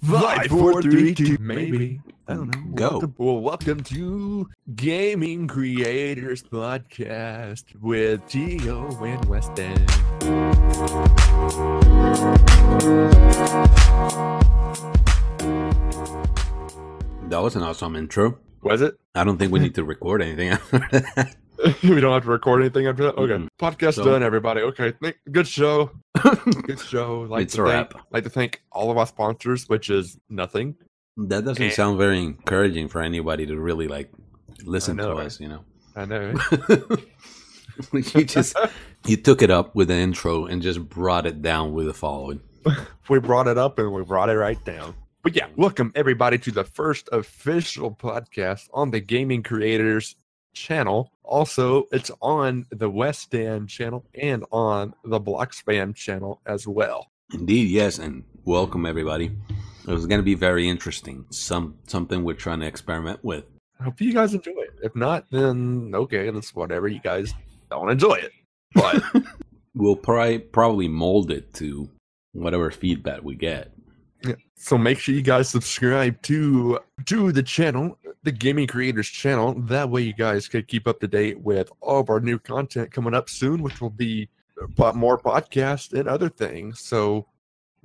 5, 4, 3, 2, maybe. I don't know. Go. Welcome to Gaming Creators Podcast with Tio and Wesdan. That was an awesome intro. Was it? I don't think we need to record anything after that. We don't have to record anything after that? Okay. Mm-mm. Podcast So- done, everybody. Okay. Good show. Good show. It's a wrap. Like to thank all of our sponsors, which is nothing. That doesn't And- sound very encouraging for anybody to really listen I know, to right? us, you know. I know. you took it up with the intro and just brought it down with the following. We brought it up and we brought it right down. But yeah, welcome everybody to the first official podcast on the Gaming Creators channel. Also, it's on the Wesdan channel and on the Blockspam channel as well. Indeed, yes, and welcome everybody. It was going to be very interesting. Something we're trying to experiment with. I hope you guys enjoy it. If not, then okay, that's whatever. You guys don't enjoy it. But We'll probably mold it to whatever feedback we get. yeah. So make sure you guys subscribe to the channel, the Gaming Creators channel. That way you guys can keep up to date with all of our new content coming up soon, which will be more podcasts and other things. So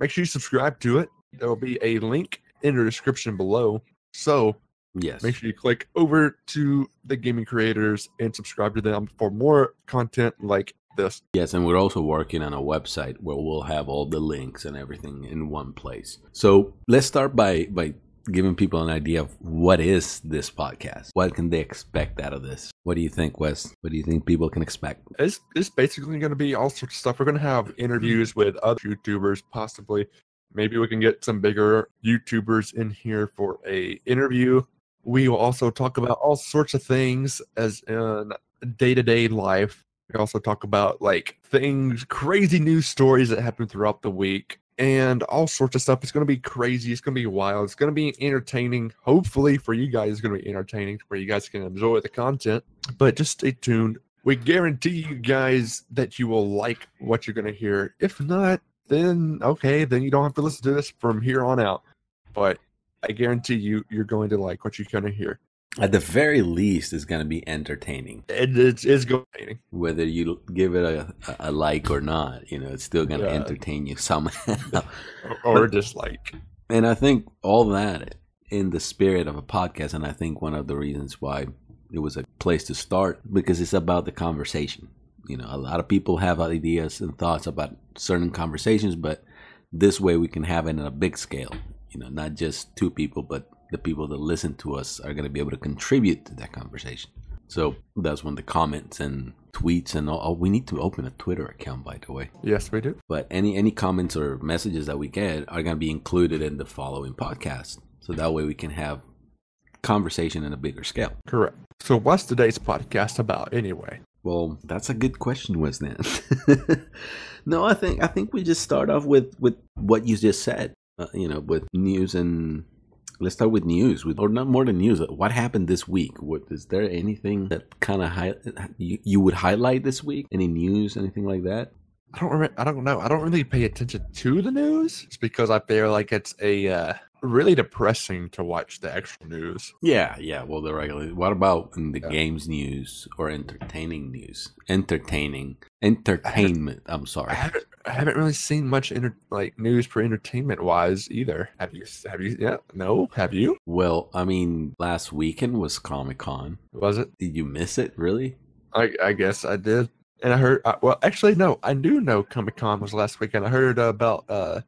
make sure you subscribe to it. There will be a link in the description below. So Yes. make sure you click over to the Gaming Creators and subscribe to them for more content like this. Yes, and we're also working on a website where we'll have all the links and everything in one place. So let's start by giving people an idea of what is this podcast. What can they expect out of this? What do you think, Wes? What do you think people can expect? It's basically going to be all sorts of stuff. We're going to have interviews with other YouTubers, possibly. Maybe we can get some bigger YouTubers in here for a interview. We will also talk about all sorts of things as in day-to-day life. We also talk about things, crazy news stories that happen throughout the week, and all sorts of stuff. It's going to be crazy. It's going to be wild. It's going to be entertaining. Hopefully for you guys, it's going to be entertaining where you guys can enjoy the content. But just stay tuned. We guarantee you guys that you will like what you're going to hear. If not, then okay, then you don't have to listen to this from here on out. But I guarantee you're going to like what you're going to hear. At the very least, it's going to be entertaining. It's entertaining. Whether you give it a like or not, you know, it's still going to entertain you somehow. Or dislike. And I think all that in the spirit of a podcast, and I think one of the reasons why it was a place to start, because it's about the conversation. You know, a lot of people have ideas and thoughts about certain conversations, but this way we can have it on a big scale. You know, not just two people, but the people that listen to us are going to be able to contribute to that conversation. So that's when the comments and tweets and all. We need to open a Twitter account, by the way. Yes, we do. But any comments or messages that we get are going to be included in the following podcast. So that way we can have conversation on a bigger scale. Correct. So what's today's podcast about anyway? Well, that's a good question, Wesdan. No, I think we just start off with what you just said. You know, with news, and let's start with news. Or not more than news. What happened this week? Is there anything that kind of you would highlight this week? Any news, anything like that? I don't know. I don't really pay attention to the news. It's because I feel like it's really depressing to watch the actual news. Yeah. Well, the regular. What about in the games news or entertaining news? Entertainment. I'm sorry. I haven't really seen much news for entertainment wise either. Have you? Yeah. No. Have you? Well, I mean, last weekend was Comic-Con. Was it? Did you miss it? Really? I guess I did. And I heard. Well, actually, no. I do know Comic-Con was last weekend. I heard about the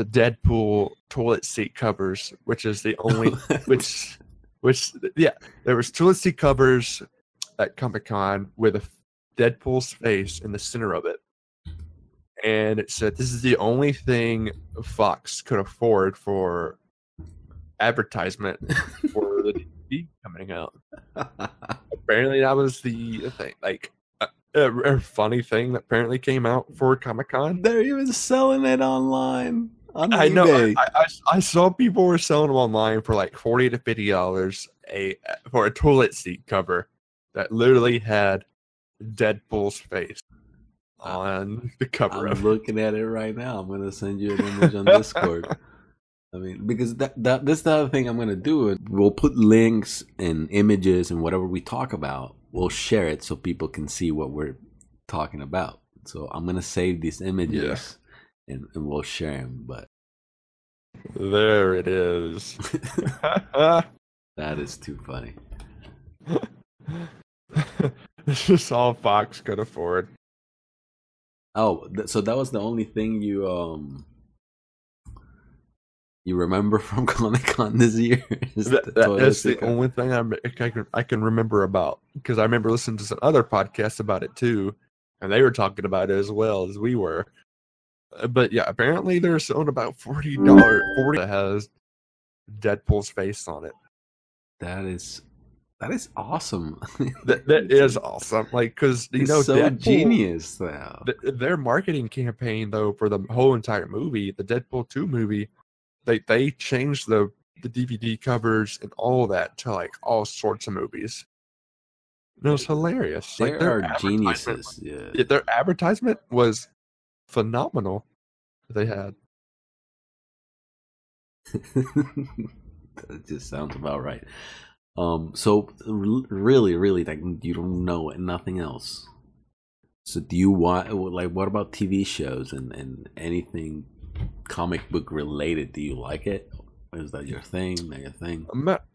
Deadpool toilet seat covers, which is the only which there was toilet seat covers at Comic-Con with a Deadpool's face in the center of it, and it said this is the only thing Fox could afford for advertisement for the DVD coming out. Apparently that was the thing, a funny thing that apparently came out for Comic-Con. They're even selling it online on I eBay. know. I saw people were selling them online for like $40 to $50 for a toilet seat cover that literally had Deadpool's face on the cover I'm of it. looking at it right now. I'm going to send you an image on Discord. I mean, because that's the other thing I'm gonna do. We'll put links and images and whatever we talk about. We'll share it so people can see what we're talking about. So I'm gonna save these images and we'll share them. But there it is. That is too funny. This is all Fox could afford. Oh, so that was the only thing you remember from Comic-Con this year? That's the only thing I can remember about, because I remember listening to some other podcasts about it too, and they were talking about it as well as we were. But yeah, apparently they're selling about $40 that has Deadpool's face on it. That is awesome. that is awesome. Like, because you know, so Deadpool, genius though. Their marketing campaign though for the whole entire movie, the Deadpool 2 movie, they changed the DVD covers and all that to like all sorts of movies. It was hilarious. They like their are geniuses. Yeah, their advertisement was phenomenal. They had. That just sounds about right. So really, like, you don't know nothing else. So do you want, like, what about TV shows and anything comic book related? Do you like it? Is that your thing? Not your thing?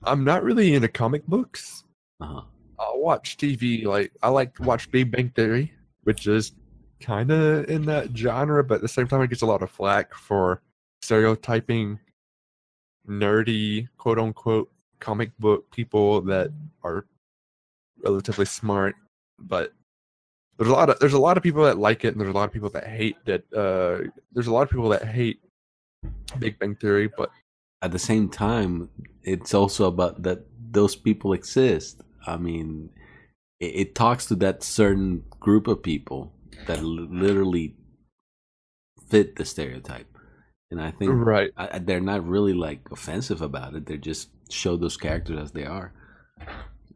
I'm not really into comic books. Uh-huh. I'll watch TV. Like, I like to watch Big Bang Theory, which is kind of in that genre, but at the same time, it gets a lot of flack for stereotyping nerdy, quote unquote, comic book people that are relatively smart. But there's a lot of people that like it, and there's a lot of people that hate that. There's a lot of people that hate Big Bang Theory, but at the same time, it's also about that those people exist. I mean, it talks to that certain group of people that literally fit the stereotype, and I think right, they're not really like offensive about it. They just show those characters as they are.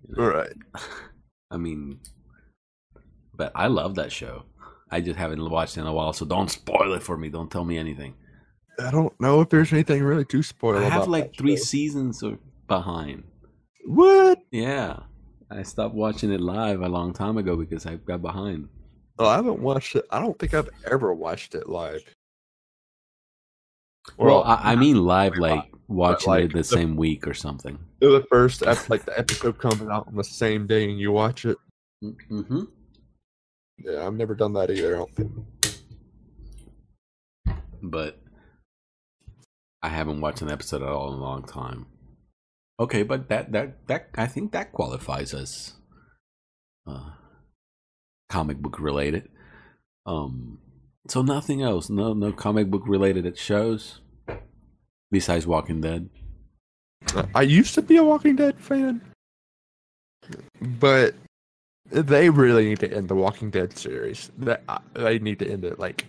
You know? Right. I mean, but I love that show. I just haven't watched it in a while, so don't spoil it for me. Don't tell me anything. I don't know if there's anything really to spoil. I have about like 3 show. seasons or behind. What? Yeah, I stopped watching it live a long time ago because I got behind. Oh, I haven't watched it. I don't think I've ever watched it live. Well, I mean live, like watching it the same week or something. The first, like the episode comes out on the same day and you watch it. Mm-hmm. Yeah, I've never done that either. I don't think. But I haven't watched an episode at all in a long time. Okay, but that I think that qualifies as comic book related. So nothing else, no comic book related shows besides Walking Dead. I used to be a Walking Dead fan, but they really need to end the Walking Dead series. They need to end it like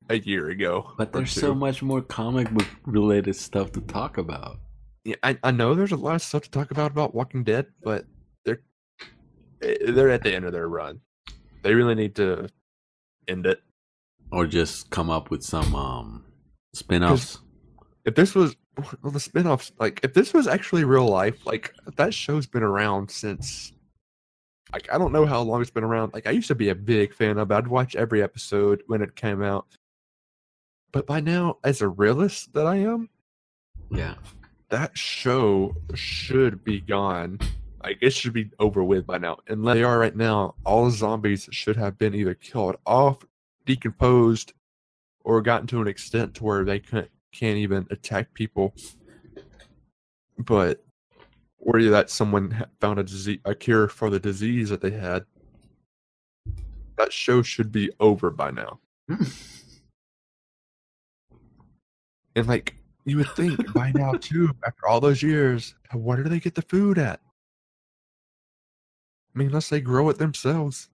a year ago. But there's so much more comic book related stuff to talk about. Yeah, I know there's a lot of stuff to talk about Walking Dead, but they're at the end of their run. They really need to end it. Or just come up with some spin-offs. If this was the spin-offs, like if this was actually real life, like that show's been around since, like, I don't know how long it's been around. Like, I used to be a big fan of it. I'd watch every episode when it came out. But by now, as a realist that I am, yeah, that show should be gone. Like, it should be over with by now. And like they are right now, all the zombies should have been either killed off, decomposed, or gotten to an extent to where they can't even attack people. But or that someone found a cure for the disease that they had. That show should be over by now. And like, you would think by now too, after all those years, where do they get the food at? I mean, unless they grow it themselves.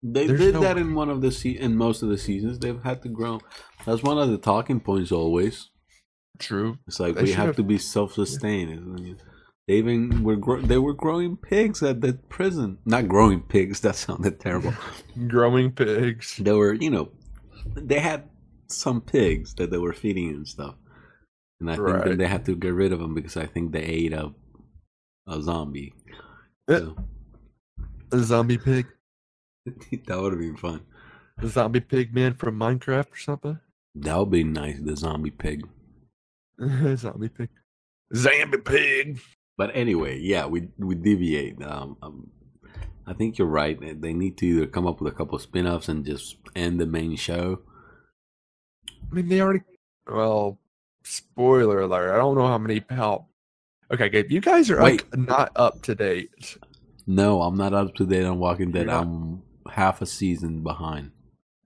They did that in one of the in most of the seasons. They've had to grow. That's one of the talking points always. True. It's like we have to be self-sustained. Yeah. They were growing pigs at the prison. Not growing pigs. That sounded terrible. Growing pigs. They were, they had some pigs that they were feeding and stuff. And I think then they have to get rid of him because I think they ate a zombie. So. A zombie pig? That would have been fun. The zombie pig man from Minecraft or something? That would be nice, the zombie pig. Zombie pig. Zombie pig! But anyway, yeah, we deviate. I think you're right. They need to either come up with a couple of spin-offs and just end the main show. I mean, they already... Well, spoiler alert. I don't know how many... Okay, Gabe, you guys are not up to date. No, I'm not up to date on Walking Dead. I'm half a season behind.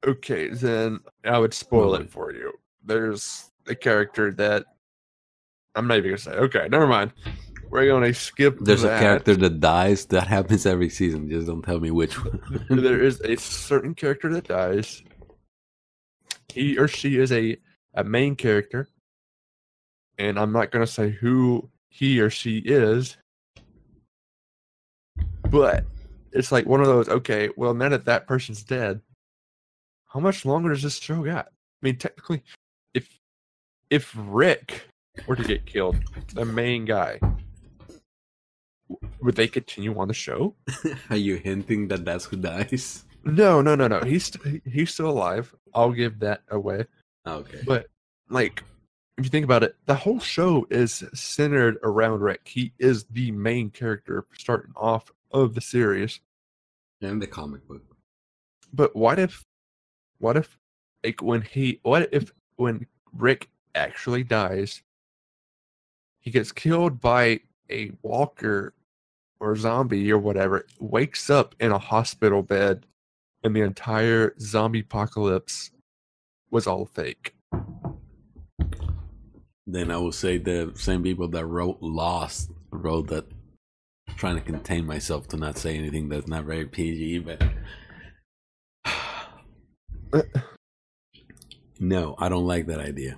Okay, then I would spoil it for you. There's a character that... I'm not even going to say. Okay, never mind. We're going to skip There's a character that dies. That happens every season. Just don't tell me which one. There is a certain character that dies. He or she is a main character. And I'm not going to say who he or she is. But it's like one of those, okay, well, now that person's dead, how much longer does this show got? I mean, technically, if Rick were to get killed, the main guy, would they continue on the show? Are you hinting that that's who dies? No. He's still alive. I'll give that away. Okay. But, like, if you think about it, the whole show is centered around Rick. He is the main character starting off of the series. And the comic book. But what if when Rick actually dies, he gets killed by a walker or zombie or whatever, wakes up in a hospital bed, and the entire zombie apocalypse was all fake. Then I will say the same people that wrote Lost wrote that. Trying to contain myself to not say anything that's not very PG, but no, I don't like that idea.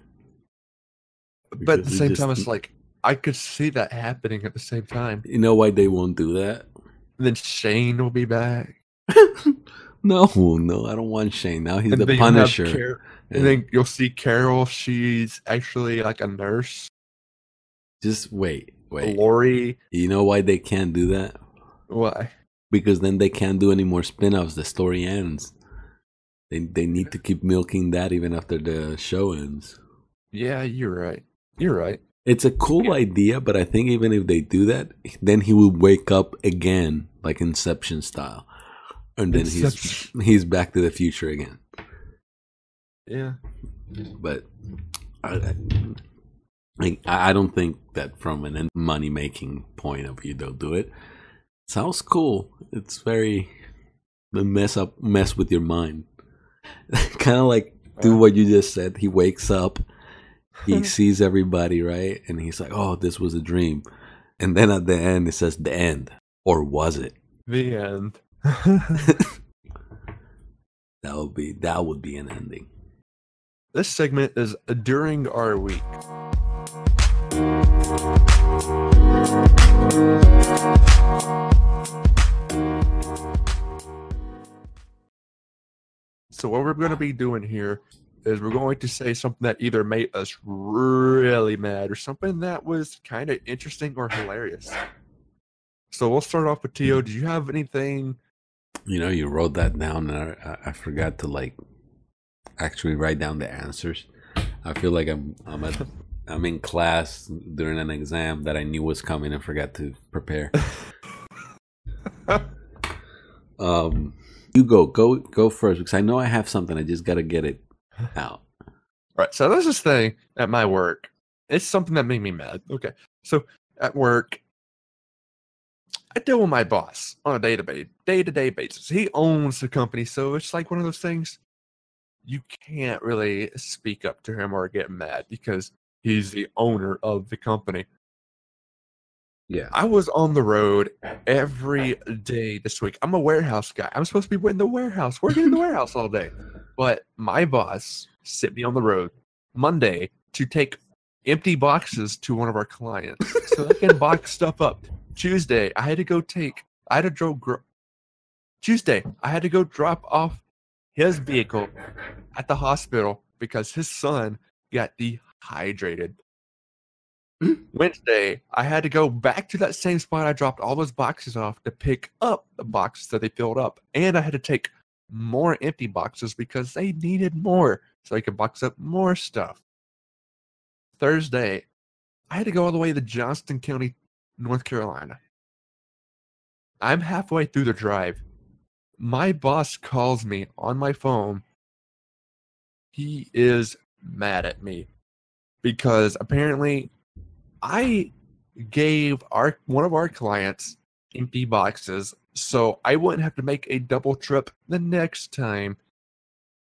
But at the same time, it's like I could see that happening at the same time. You know why they won't do that? And then Shane will be back. No, I don't want Shane. Now he's the Punisher. And then you'll see Carol. She's actually like a nurse. Just wait. Lori. You know why they can't do that? Why? Because then they can't do any more spin-offs. The story ends. They need to keep milking that even after the show ends. Yeah, you're right. It's a cool idea, but I think even if they do that, then he will wake up again, like Inception style. And then he's back to the future again. Yeah. But I don't think that from a money-making point of view they'll do it. Sounds cool. It's very mess with your mind. Kind of like do what you just said. He wakes up, he sees everybody, right? And he's like, oh, this was a dream. And then at the end, it says the end. Or was it? The end. That would be an ending. This segment is during our week. So what we're going to be doing here is we're going to say something that either made us really mad or something that was kind of interesting or hilarious. So we'll start off with Tio. Did you have anything? You know, you wrote that down, and I forgot to actually write down the answers. I feel like I'm in class during an exam that I knew was coming and forgot to prepare. You go first because I know I have something. I just got to get it out. All right. So there's this thing at my work. It's something that made me mad. Okay. So at work, I deal with my boss on a day-to-day basis. He owns the company, so it's like one of those things you can't really speak up to him or get mad because he's the owner of the company. Yeah. I was on the road every day this week. I'm a warehouse guy. I'm supposed to be in the warehouse, working in the warehouse all day. But my boss sent me on the road Monday to take empty boxes to one of our clients so they can box stuff up. Tuesday, I had to go drop off his vehicle at the hospital because his son got dehydrated. Wednesday, I had to go back to that same spot I dropped all those boxes off to pick up the boxes that they filled up. And I had to take more empty boxes because they needed more so I could box up more stuff. Thursday, I had to go all the way to Johnston County, North Carolina. I'm halfway through the drive. My boss calls me on my phone. He is mad at me because apparently I gave one of our clients empty boxes so I wouldn't have to make a double trip the next time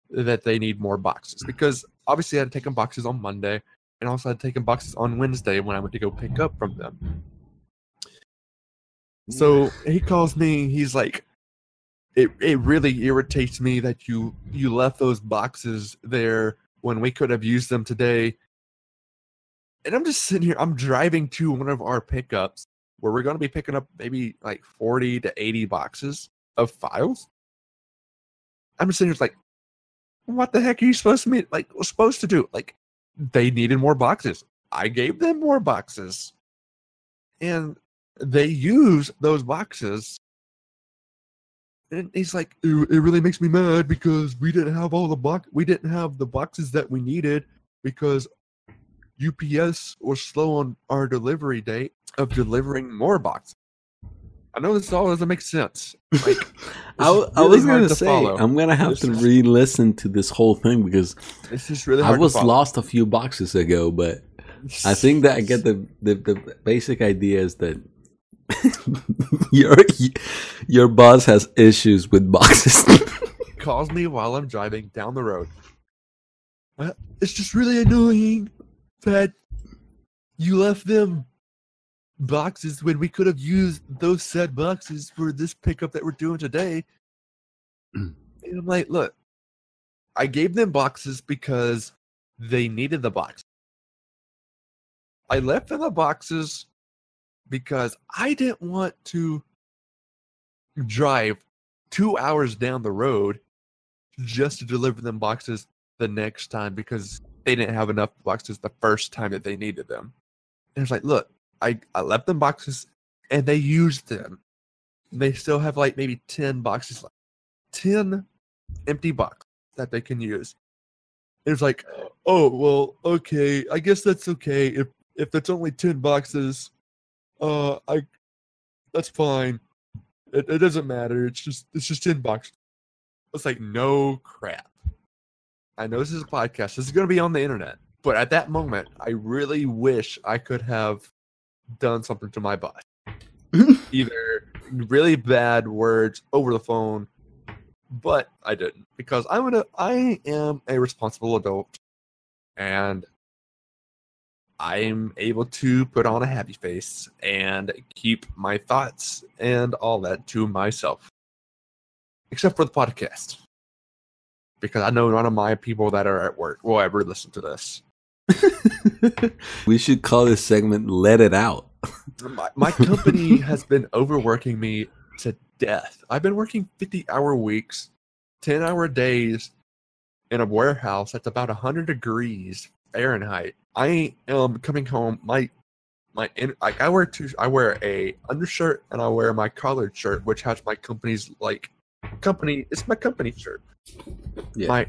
that they need more boxes. Because obviously I had to take them boxes on Monday and also had to take them boxes on Wednesday when I went to go pick up from them. So he calls me, he's like, it really irritates me that you left those boxes there when we could have used them today. And I'm just sitting here, I'm driving to one of our pickups where we're going to be picking up maybe like 40 to 80 boxes of files. I'm just sitting here like, what the heck are you supposed to do? Like, they needed more boxes. I gave them more boxes. And they use those boxes. And he's like, it really makes me mad because we didn't have the boxes that we needed because UPS was slow on our delivery date of delivering more boxes. I know this all doesn't make sense. Like, I was going to say, I'm going to have to re-listen to this whole thing because this is really hard I was lost a few boxes ago, but I think that I get the basic idea is that your boss has issues with boxes. Calls me while I'm driving down the road. It's just really annoying that you left them boxes when we could have used those said boxes for this pickup that we're doing today. And I'm like, look, I gave them boxes because they needed the box. I left them the boxes because I didn't want to drive 2 hours down the road just to deliver them boxes the next time because they didn't have enough boxes the first time that they needed them. And it's like, look, I left them boxes and they used them. They still have like maybe 10 boxes left. 10 empty boxes that they can use. And it's like, oh, well, okay, I guess that's okay. If that's only 10 boxes, that's fine. It doesn't matter. It's just 10 boxes. It's like, no crap. I know this is a podcast. This is going to be on the internet. But at that moment, I really wish I could have done something to my boss. Either really bad words over the phone, but I didn't because I am a responsible adult and I'm able to put on a happy face and keep my thoughts and all that to myself. Except for the podcast. Because I know none of my people that are at work will ever listen to this. We should call this segment Let It Out. My company has been overworking me to death. I've been working 50-hour weeks, 10-hour days in a warehouse that's about 100 degrees Fahrenheit. I am coming home. I wear a undershirt and I wear my collared shirt, which has my company's company. It's my company shirt. Yeah.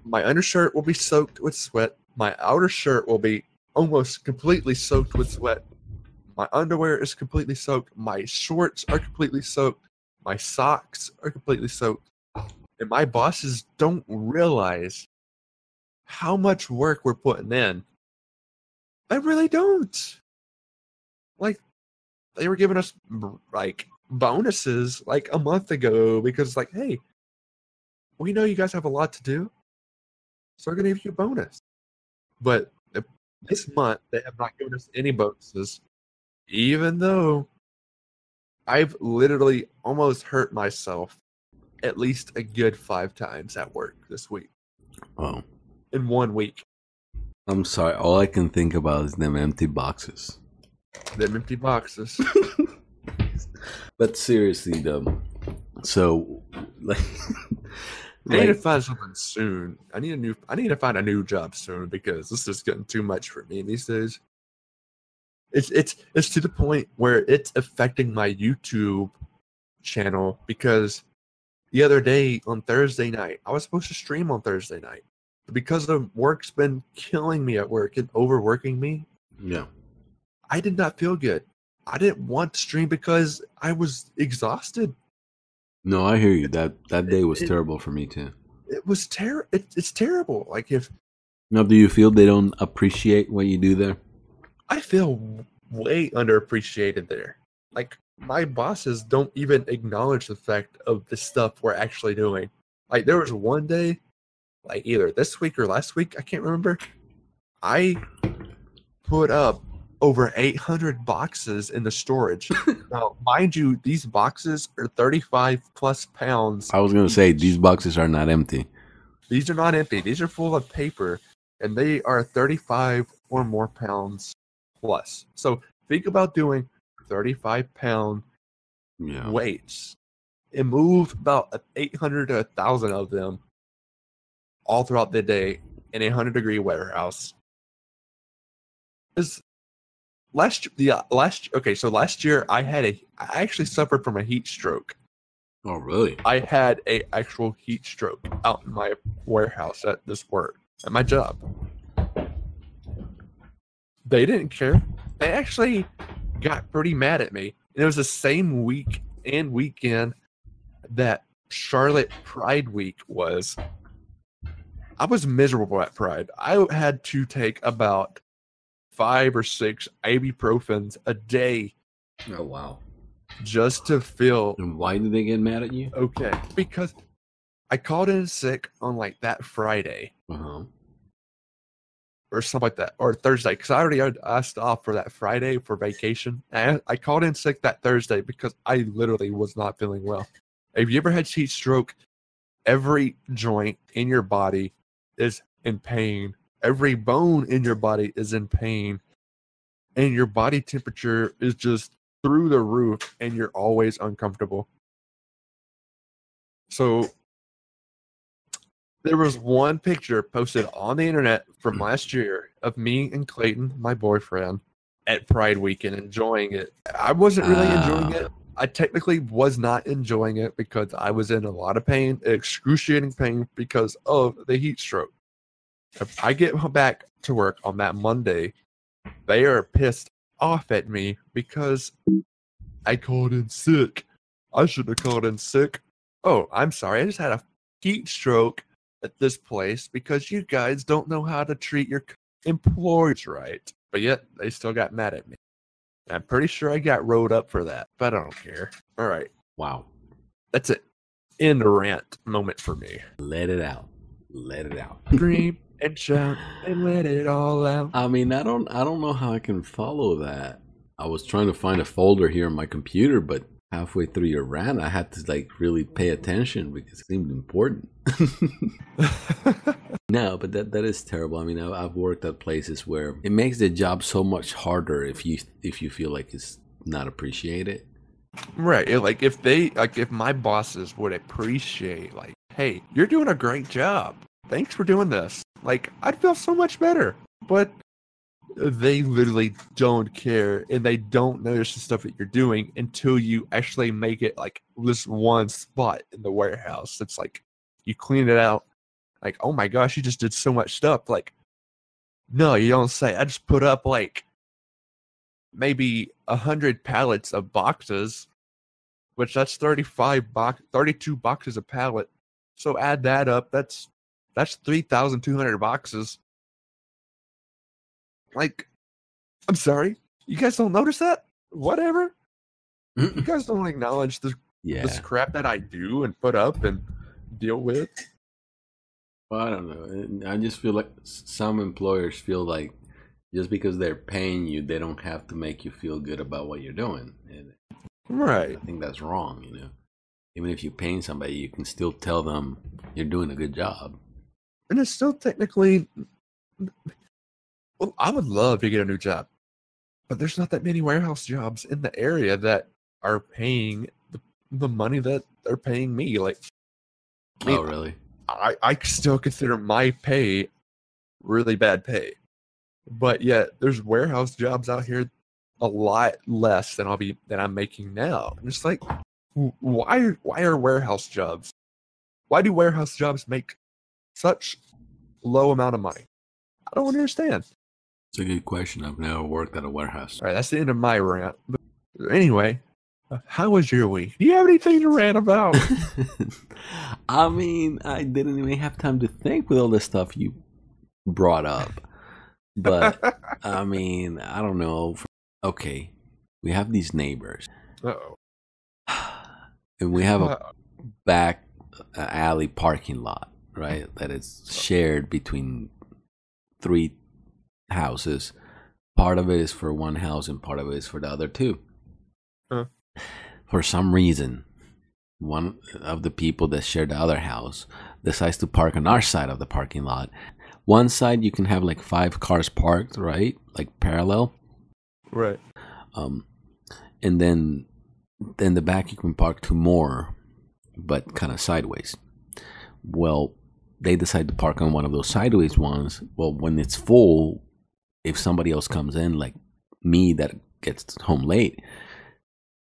My undershirt will be soaked with sweat. My outer shirt will be almost completely soaked with sweat. My underwear is completely soaked. My shorts are completely soaked. My socks are completely soaked. And my bosses don't realize how much work we're putting in. I really don't. Like, they were giving us bonuses like a month ago because hey, we know you guys have a lot to do, so we're going to give you a bonus. But this month, they have not given us any bonuses, even though I've literally almost hurt myself at least a good 5 times at work this week. Oh. In 1 week. I'm sorry. All I can think about is them empty boxes. Them empty boxes. But seriously, though, so I need to find something soon. I need to find a new job soon because this is getting too much for me these days. It's to the point where it's affecting my YouTube channel, because the other day on Thursday night, I was supposed to stream on Thursday night. But because the work's been killing me at work and overworking me, Yeah. I did not feel good. I didn't want to stream because I was exhausted. No, I hear you. That day was terrible for me too. It was it's terrible. Like, if Now, do you feel they don't appreciate what you do there? I feel way underappreciated there. Like, my bosses don't even acknowledge the fact of the stuff we're actually doing. Like, there was one day, like either this week or last week, I can't remember, I put up over 800 boxes in the storage. Now, mind you, these boxes are 35 plus pounds. I was going to say, these boxes are not empty. These are not empty. These are full of paper, and they are 35 or more pounds plus. So think about doing 35-pound weights and move about 800 to 1,000 of them all throughout the day in a 100-degree warehouse. Last year I actually suffered from a heat stroke. Oh, really? I had a actual heat stroke out in my warehouse at my job. They didn't care. They actually got pretty mad at me. And it was the same week and weekend that Charlotte Pride Week was. I was miserable at Pride. I had to take about 5 or 6 ibuprofens a day. Oh, wow. Just to feel. And why did they get mad at you? Okay. Because I called in sick on like that Friday. Uh-huh. Or something like that. Or Thursday. Because I already asked off for that Friday for vacation. And I called in sick that Thursday because I literally was not feeling well. Have you ever had heat stroke? Every joint in your body is in pain. Every bone in your body is in pain. And your body temperature is just through the roof, and you're always uncomfortable. So there was one picture posted on the internet from last year of me and Clayton, my boyfriend, at Pride Weekend enjoying it. I wasn't really enjoying it. I technically was not enjoying it because I was in a lot of pain, excruciating pain, because of the heat stroke. If I get back to work on that Monday, they are pissed off at me because I called in sick. I should have called in sick. Oh, I'm sorry. I just had a heat stroke at this place because you guys don't know how to treat your employees right. But yet, they still got mad at me. I'm pretty sure I got rode up for that, but I don't care. All right. Wow. That's it. End rant moment for me. Let it out. Let it out. Scream and shout and let it all out. I mean, I don't know how I can follow that. I was trying to find a folder here on my computer, but halfway through your rant, I had to like really pay attention because it seemed important. No, but that is terrible. I mean, I've worked at places where it makes the job so much harder if you feel like it's not appreciated. Right. Like if my bosses would appreciate, like, hey, you're doing a great job. Thanks for doing this. Like, I'd feel so much better. But they literally don't care, and they don't notice the stuff that you're doing until you actually make it like this one spot in the warehouse. It's like you clean it out. Like, oh my gosh, you just did so much stuff. Like, no, you don't say. I just put up like maybe 100 pallets of boxes, which that's 32 boxes a pallet. So add that up. That's 3,200 boxes. Like, I'm sorry, you guys don't notice that? Whatever. You guys don't acknowledge this crap that I do and put up and deal with. Well, I don't know. I just feel like some employers feel like just because they're paying you, they don't have to make you feel good about what you're doing. And right. I think that's wrong, you know. Even if you're paying somebody, you can still tell them you're doing a good job. And it's still technically... Well, I would love to get a new job, but there's not that many warehouse jobs in the area that are paying the money that they're paying me. Like, oh, really? I still consider my pay really bad pay, but yet there's warehouse jobs out here a lot less than I'm making now. And it's like, why are warehouse jobs? Why do warehouse jobs make such low amount of money? I don't understand. It's a good question. I've never worked at a warehouse. All right, that's the end of my rant. But anyway, how was your week? Do you have anything to rant about? I mean, I didn't even have time to think with all the stuff you brought up. But, I mean, I don't know. Okay, we have these neighbors. Uh-oh. And we have a back alley parking lot, right? That is shared between 3 houses. Part of it is for one house and part of it is for the other 2. Huh. For some reason, one of the people that share the other house decides to park on our side of the parking lot. One side you can have like 5 cars parked, right? Like parallel. Right. And then the back you can park 2 more, but kind of sideways. Well, they decide to park on one of those sideways ones. Well, when it's full, if somebody else comes in, like me that gets home late,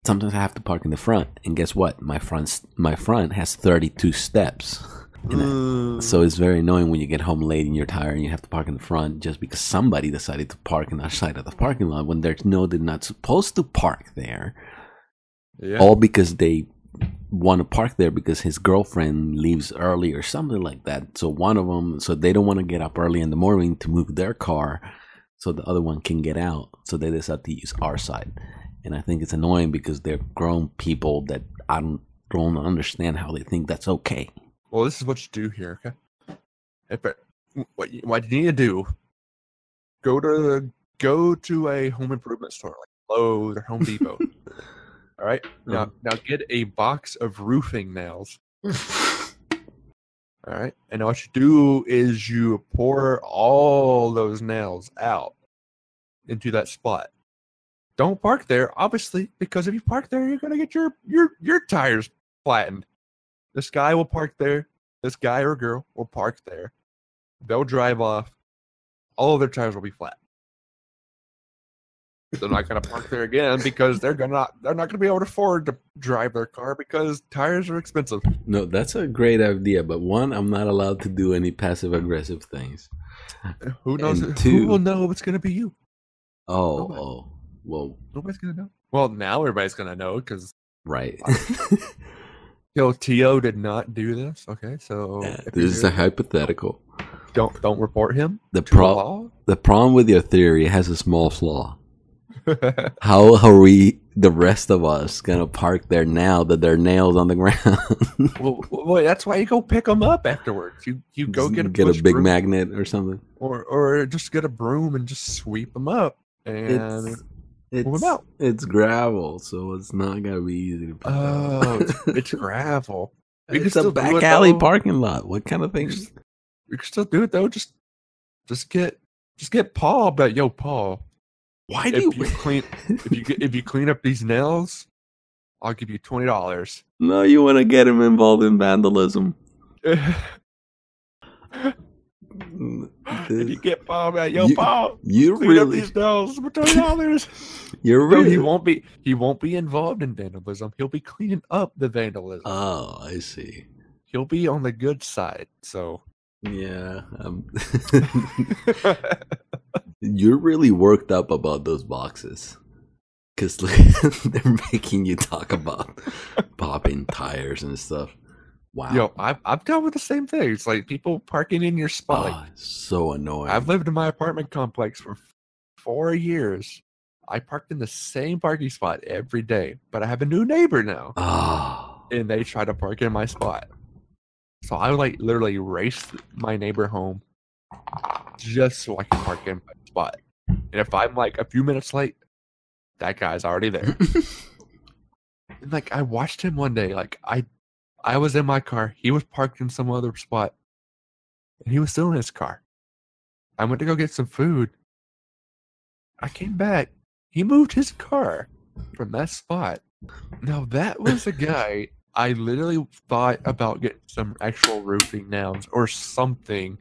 sometimes I have to park in the front. And guess what? My front has 32 steps. So it's very annoying when you get home late and you're tired and you have to park in the front just because somebody decided to park on our side of the parking lot when they're not supposed to park there. Yeah. All because they want to park there because his girlfriend leaves early or something like that. So one of them, so they don't want to get up early in the morning to move their car so the other one can get out. So they decide to use our side. And I think it's annoying because they're grown people that I don't understand how they think that's okay. Well, this is what you do here, okay? What you need to do, go to a home improvement store like Lowe's or Home Depot. All right? Now get a box of roofing nails. All right? And what you do is you pour all those nails out into that spot. Don't park there, obviously, because if you park there, you're gonna get your tires flattened. This guy will park there. This guy or girl will park there. They'll drive off. All of their tires will be flat. They're not going to park there again because they're not going to be able to afford to drive their car because tires are expensive. No, that's a great idea. But one, I'm not allowed to do any passive aggressive things. Who knows? And 2, who will know it's going to be you? Well, nobody's going to know. Well, now everybody's going to know because right. Tio did not do this. Okay, so this is a hypothetical. Don't report him. The problem with your theory has a small flaw. How are we, the rest of us, gonna park there now that there are nails on the ground? well, that's why you go pick them up afterwards. You go get a big broom, magnet or something, or just get a broom and just sweep them up and move them out. It's gravel, so it's not gonna be easy to pick up. It's gravel. It's a back alley parking lot. What kind of things? You can still do it though. Just get Paul. But yo, Paul. Why do you clean? if you clean up these nails, I'll give you $20. No, you want to get him involved in vandalism. If you get Paul, Paul, you clean really up these nails for $20. You're really he won't be involved in vandalism. He'll be cleaning up the vandalism. Oh, I see. He'll be on the good side. So yeah. You're really worked up about those boxes because they're making you talk about popping tires and stuff. Wow. Yo, I've dealt with the same thing. It's like people parking in your spot. Oh, so annoying. I've lived in my apartment complex for 4 years. I parked in the same parking spot every day, but I have a new neighbor now. Oh. And they try to park in my spot. So I literally race my neighbor home just so I can park in my spot. And if I'm like a few minutes late, that guy's already there. And like I watched him one day. Like I was in my car. He was parked in some other spot. And he was still in his car. I went to go get some food. I came back. He moved his car from that spot. Now that was a guy I literally thought about getting some actual roofing nails or something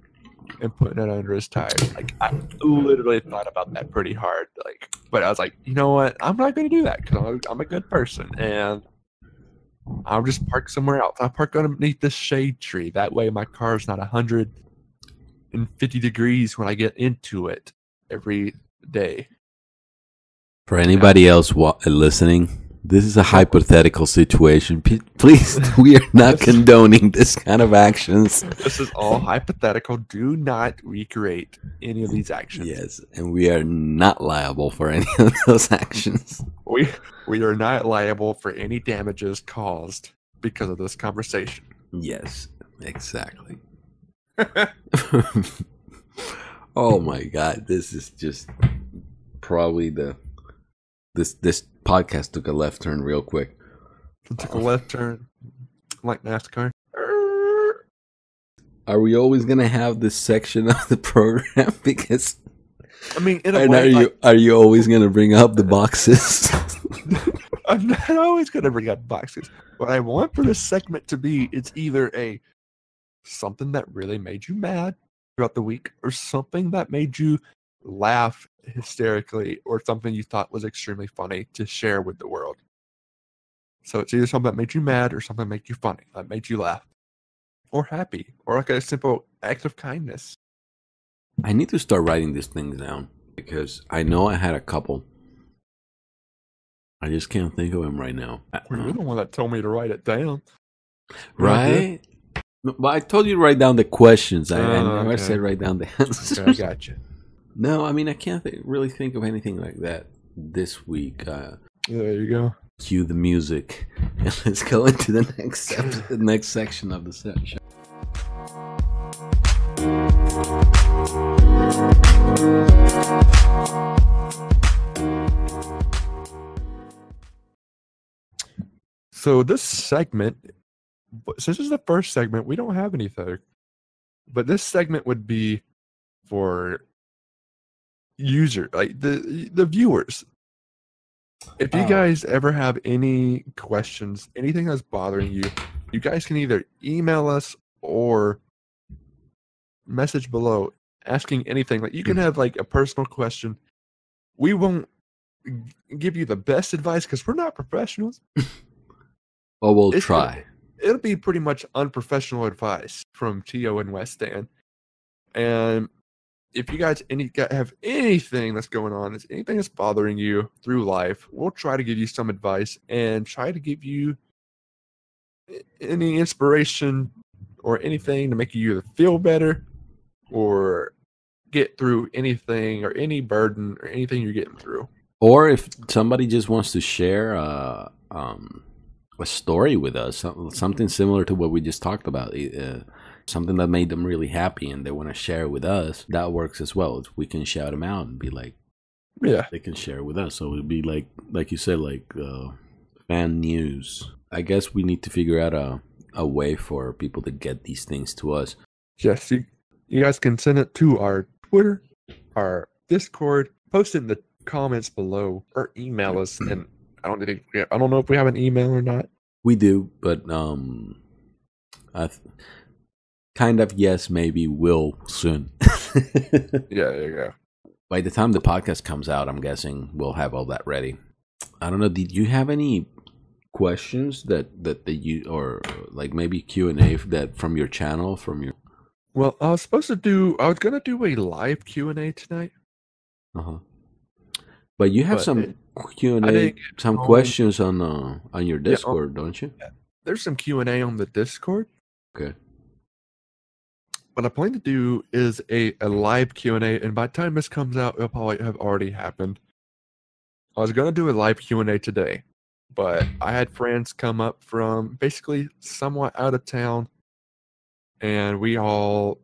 and putting it under his tires. Like, I literally thought about that pretty hard. Like, but I was like, you know what? I'm not going to do that because I'm a good person, and I'll just park somewhere else. I'll park underneath this shade tree. That way, my car's not 150 degrees when I get into it every day. For anybody else listening, this is a hypothetical situation. Please, we are not condoning this kind of actions. This is all hypothetical. Do not recreate any of these actions. Yes, and we are not liable for any of those actions. We are not liable for any damages caused because of this conversation. Yes, exactly. Oh my God, this is just probably this podcast took a left turn real quick. It took a left turn like NASCAR. Are we always gonna have this section of the program? Because I mean, in a way, are you always gonna bring up the boxes? I'm not always gonna bring up boxes. What I want for this segment to be, it's either something that really made you mad throughout the week, or something that made you laugh hysterically, or something you thought was extremely funny to share with the world. So it's either something that made you mad or something that made you funny, that made you laugh, or happy, or like a simple act of kindness. I need to start writing these things down because I know I had a couple. I just can't think of them right now. You're the one that told me to write it down. Right? But I told you to write down the questions. I never said write down the answers. Okay, I got you. No, I mean, I can't really think of anything like that this week. There you go. Cue the music, and let's go into the next section of the session. So this segment, since this is the first segment, we don't have anything. But this segment would be for the viewers. If you guys ever have any questions, anything that's bothering you, you guys can either email us or message below asking anything. Like, you can have like a personal question. We won't give you the best advice because we're not professionals. Well, we'll try. It'll be pretty much unprofessional advice from Tio and Wesdan. And if you guys have anything that's going on, anything that's bothering you through life, we'll try to give you some advice and try to give you any inspiration or anything to make you either feel better or get through anything or any burden or anything you're getting through. Or if somebody just wants to share a story with us, something similar to what we just talked about, something that made them really happy and they want to share with us, that works as well. We can shout them out and be like, yeah, they can share with us. So it'd be like you said, like fan news. I guess we need to figure out a way for people to get these things to us. Yes, you guys can send it to our Twitter, our Discord, post it in the comments below, or email us. And I don't know if we have an email or not. We do, but kind of yes, maybe will soon. Yeah, there you go. By the time the podcast comes out, I'm guessing we'll have all that ready. I don't know. Did you have any questions that you, or like maybe Q&A that from your channel, from your? Well, I was gonna do a live Q&A tonight. But you have some Q&A, some questions on your Discord, don't you? Yeah. There's some Q&A on the Discord. Okay. What I plan to do is a live Q&A, and by the time this comes out, it'll probably have already happened. I was going to do a live Q&A today, but I had friends come up from basically somewhat out of town, and we all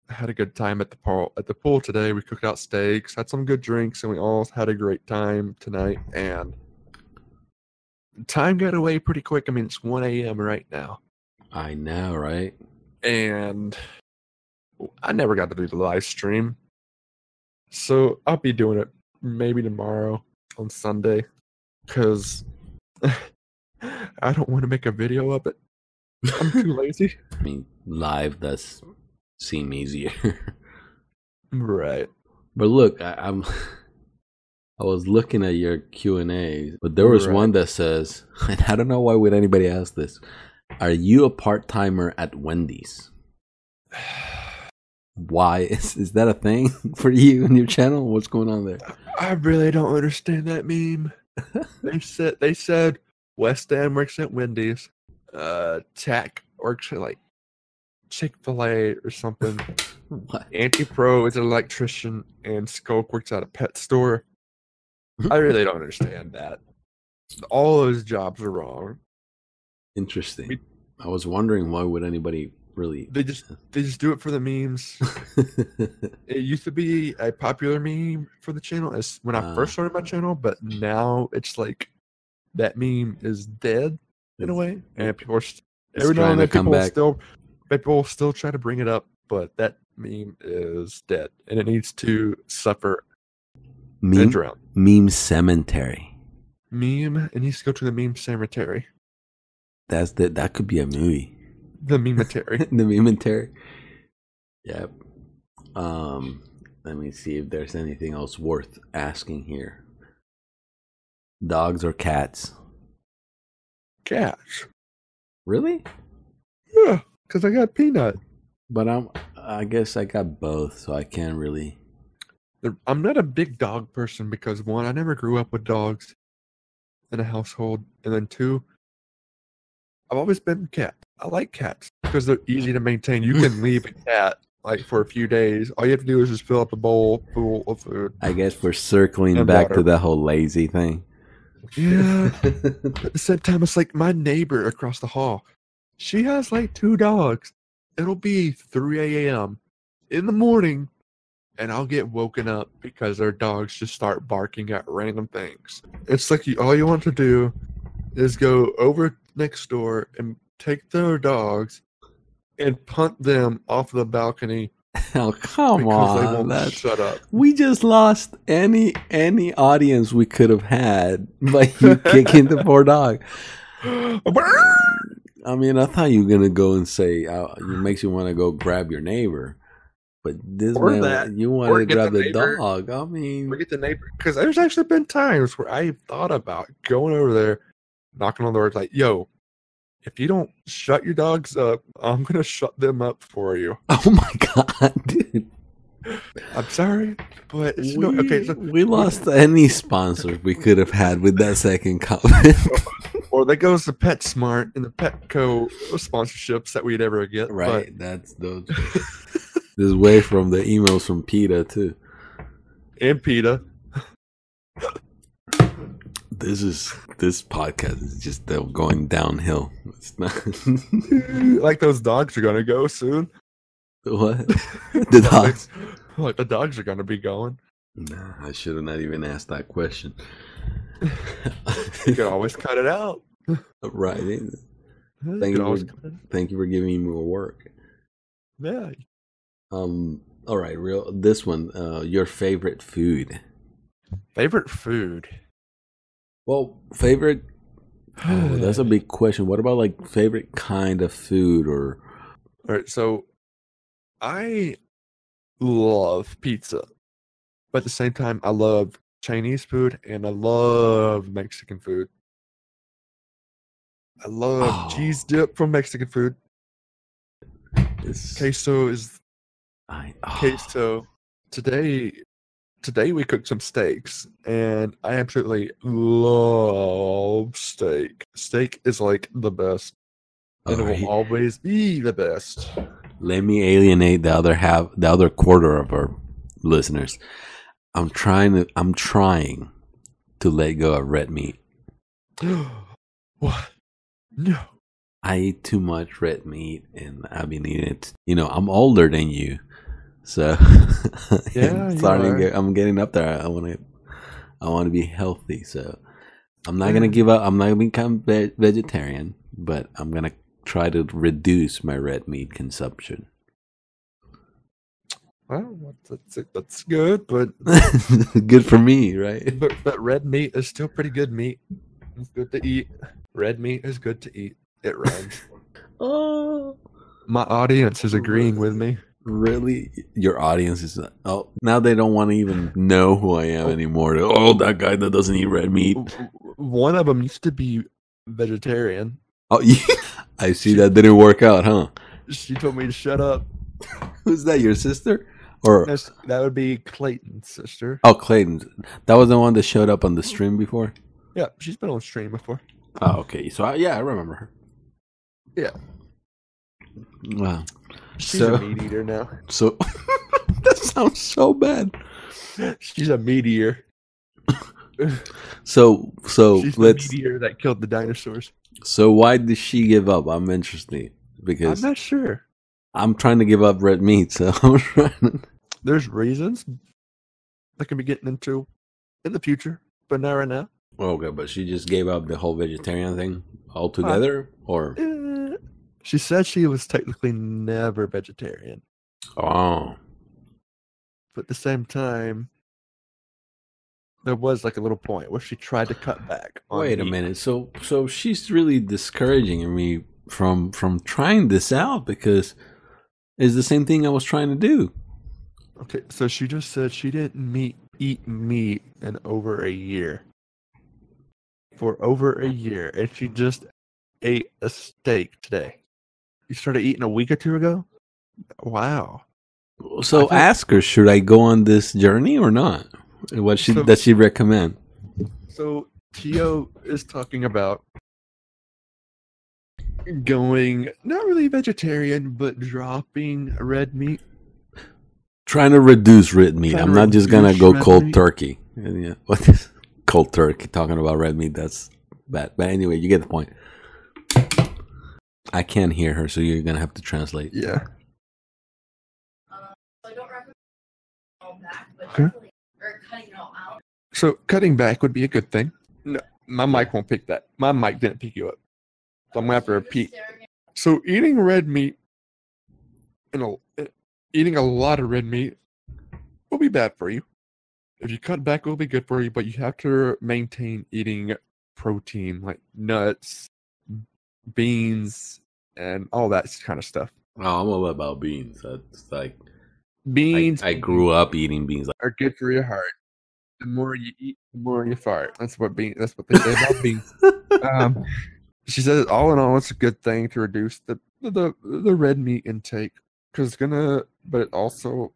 had a good time at the pool today. We cooked out steaks, had some good drinks, and we all had a great time tonight. And time got away pretty quick. I mean, it's 1 a.m. right now. I know, right? And I never got to do the live stream, so I'll be doing it maybe tomorrow on Sunday, because I don't want to make a video of it. I'm too lazy. I mean, live, that's seem easier. Right. But look, I was looking at your Q&A, but there was one that says, and I don't know why would anybody ask this, are you a part-timer at Wendy's? Why? Is that a thing for you and your channel? What's going on there? I really don't understand that meme. They said Wesdan works at Wendy's. Tack works at like Chick-fil-A or something. What? Anti-Pro is an electrician, and Skulk works at a pet store. I really don't understand that. All those jobs are wrong. Interesting. I was wondering why would anybody really... They just do it for the memes. It used to be a popular meme for the channel as when I first started my channel, but now it's like that meme is dead in a way, and people are every now and then people still try to bring it up, but that meme is dead and it needs to suffer. Meme cemetery. Meme. It needs to go to the meme cemetery. That could be a movie. The memetery. The memetery. Yep. Let me see if there's anything else worth asking here. Dogs or cats? Cats. Really? Yeah, because I got Peanut. But I guess I got both, so I can't really. I'm not a big dog person because one, I never grew up with dogs in a household, and then two, I've always been cat. I like cats because they're easy to maintain. You can leave a cat like for a few days. All you have to do is just fill up a bowl full of food. I guess we're circling back to the whole lazy thing. Yeah. At the same time, it's like my neighbor across the hall. She has like 2 dogs. It'll be 3 a.m. in the morning, and I'll get woken up because their dogs just start barking at random things. It's like all you want to do is go over next door and take their dogs and punt them off the balcony. Oh, come on. They won't shut up. We just lost any audience we could have had by you kicking the poor dog. I mean, I thought you were going to go and say, it makes you want to go grab your neighbor. But this or man, that, you want to grab the dog. I mean, forget the neighbor. Because there's actually been times where I thought about going over there, knocking on the door, like, yo, if you don't shut your dogs up, I'm going to shut them up for you. Oh my God, dude. I'm sorry, but it's okay. So we lost any sponsor we could have had with that second comment. Or that goes to PetSmart and the Petco sponsorships that we'd ever get. Right, that's those. This is way from the emails from PETA too. And PETA. This podcast is just going downhill. It's not like those dogs are gonna go soon. What? The dogs? Like the dogs are gonna be going. Nah, I should have not even asked that question. You can always cut it out. Right. Thank you for giving me more work. Yeah. All right, this one, your favorite food. Favorite food. Well, favorite that's a big question. What about like favorite kind of food or all right, so I love pizza. But at the same time I love Chinese food and I love Mexican food. I love cheese dip from Mexican food. Queso is queso. Today we cooked some steaks, and I absolutely love steak. Steak is like the best, and it will always be the best. Let me alienate the other quarter of our listeners. I'm trying to let go of red meat. What? No. I eat too much red meat, and I've been eating it. You know, I'm older than you, so yeah, I'm getting up there. I want to be healthy, so I'm not gonna give up. I'm not gonna become vegetarian, but I'm gonna try to reduce my red meat consumption. Well, that's good, but good for me, right? But red meat is still pretty good meat. It's good to eat. Red meat is good to eat. It rhymes. Oh, my audience is agreeing with me. Really? Your audience is oh now they don't want to even know who I am anymore. Oh, that guy that doesn't eat red meat. One of them used to be vegetarian. Oh, yeah. I see that didn't work out, huh? She told me to shut up. Who's that? Your sister? Or that would be Clayton's sister. oh, Clayton. That was the one that showed up on the stream before. Yeah, she's been on stream before. Oh, okay. So I remember her. Yeah. Wow. She's a meat eater now. So that sounds so bad. She's a meat eater. So she's the meat eater that killed the dinosaurs. So why did she give up? I'm interested because I'm not sure. I'm trying to give up red meat, so I'm trying. There's reasons that can be getting into in the future, but not right now. Okay, but she just gave up the whole vegetarian thing altogether, or she said she was technically never vegetarian. Oh, but at the same time, there was like a little point where she tried to cut back. Wait a minute. So she's really discouraging me from trying this out because it's the same thing I was trying to do. Okay, so she just said she didn't eat meat in over a year. For over a year, and she just ate a steak today. You started eating a week or two ago? Wow. So ask her, should I go on this journey or not? What does she recommend? So Tio is talking about going not really vegetarian, but dropping red meat. Trying to reduce red meat. I'm not just gonna go cold turkey. Yeah. What is cold turkey? Talking about red meat, that's bad. But anyway, you get the point. I can't hear her, so you're gonna have to translate. Yeah. So I don't recommend all back, but okay. Or cutting it all out. So cutting back would be a good thing. No, my mic won't pick that. My mic didn't pick you up. So I'm gonna have to repeat. So eating red meat and eating a lot of red meat will be bad for you. If you cut back, it will be good for you, but you have to maintain eating protein like nuts, beans, and all that kind of stuff. Oh, I'm all about beans. That's like beans. I grew up eating beans. Are good for your heart. The more you eat, the more you fart. That's what they say about beans. She says, all in all, it's a good thing to reduce the red meat intake because it's gonna. But it also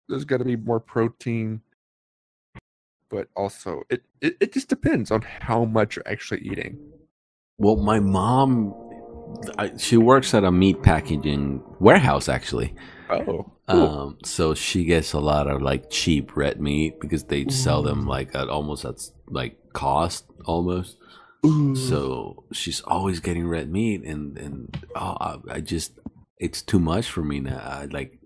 there's got to be more protein. But also, it just depends on how much you're actually eating. Well, my mom, she works at a meat packaging warehouse, actually. Oh, cool. So she gets a lot of like cheap red meat because they sell them like at like cost almost. Ooh. So she's always getting red meat, and I just it's too much for me now. I like.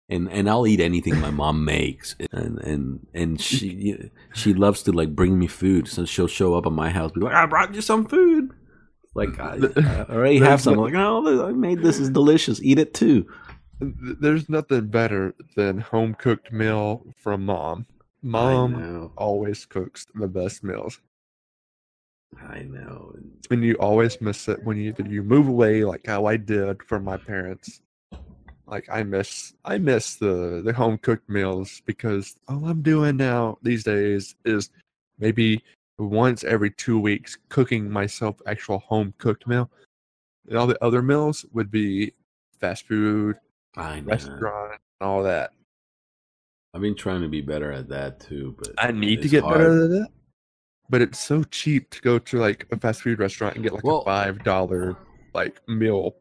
And I'll eat anything my mom makes, and she loves to like bring me food. So she'll show up at my house, be like, "I brought you some food." Like I already have some. I'm like, "Oh, I made this. Is delicious. Eat it too." There's nothing better than home cooked meal from mom. Mom always cooks the best meals. I know, and you always miss it when you move away, like how I did from my parents. Like I miss the home cooked meals because all I'm doing now these days is maybe once every 2 weeks cooking myself actual home cooked meal. And all the other meals would be fast food, restaurant, and all that. I've been trying to be better at that too, but I need to get better at that. But it's so cheap to go to like a fast food restaurant and get like a $5 like meal.